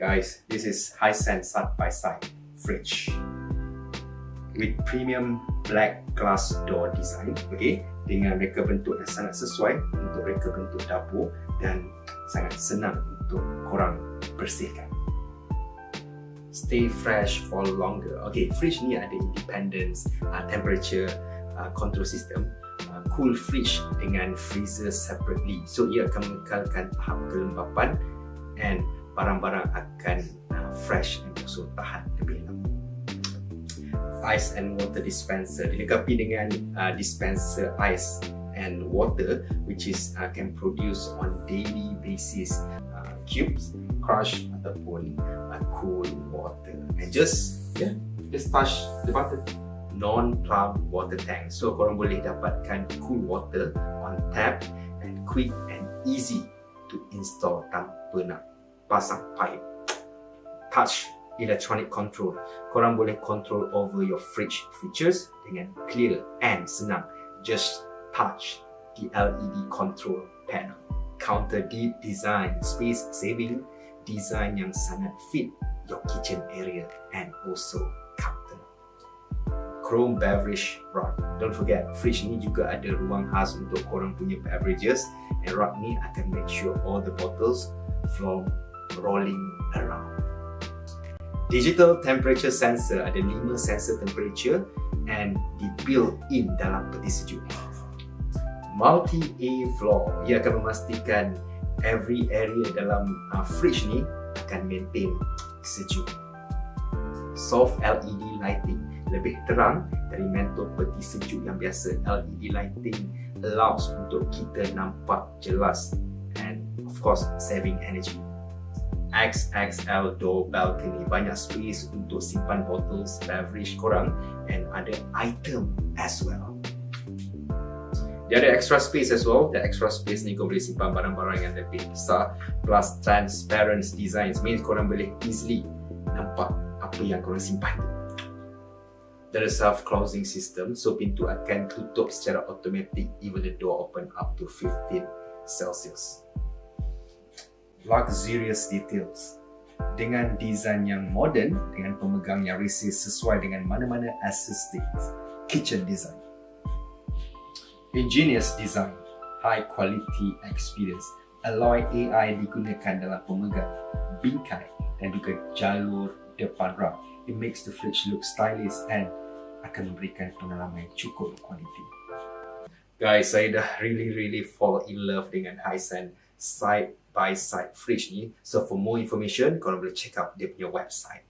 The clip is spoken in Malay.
Guys, this is Hisense side-by-side fridge with premium black glass door design, okay, dengan reka bentuk yang sangat sesuai untuk reka bentuk dapur dan sangat senang untuk korang bersihkan. Stay fresh for longer. Okay, fridge ni ada independence temperature control system, cool fridge dengan freezer separately, so ia akan mengekalkan tahap kelembapan and barang-barang akan fresh dan also tahan lebih lama. Ice and water dispenser dilengkapi dengan dispenser ice and water, which is can produce on daily basis cubes, crush ataupun cool water. And just touch the button, non-plug water tank, so korang boleh dapatkan cool water on tap and quick and easy to install tanpa nak pasang pipe. Touch electronic control, korang boleh control over your fridge features dengan clear and senang. Just touch the LED control panel. Counter deep design, space saving design yang sangat fit your kitchen area and also counter. Chrome beverage rack. Don't forget, fridge ni juga ada ruang khas untuk korang punya beverages, and rack ni akan make sure all the bottles from rolling around. Digital temperature sensor, ada 5 sensor temperature and di-built-in dalam peti sejuk. Multi-A floor, ia akan memastikan every area dalam fridge ni akan maintain sejuk. Soft LED lighting, lebih terang dari mentor peti sejuk yang biasa. LED lighting allows untuk kita nampak jelas and of course saving energy. XXL door balcony, banyak space untuk simpan bottles beverage korang and ada item as well. Dia ada extra space as well. The extra space ni korang boleh simpan barang-barang yang lebih besar, plus transparent designs, means korang boleh easily nampak apa yang korang simpan. There is self-closing system, so pintu akan tutup secara automatic even the door open up to 15 Celsius. Luxurious details dengan design yang modern, dengan pemegang yang resist sesuai dengan mana-mana aesthetics kitchen design. Ingenious design, high quality experience. Alloy AI digunakan dalam pemegang, bingkai dan juga jalur depan rak. It makes the fridge look stylish and akan memberikan pengalaman yang cukup quality. Guys, saya dah really fall in love dengan Hisense side-by-side fridge ni. So for more information, korang boleh check out dia punya website.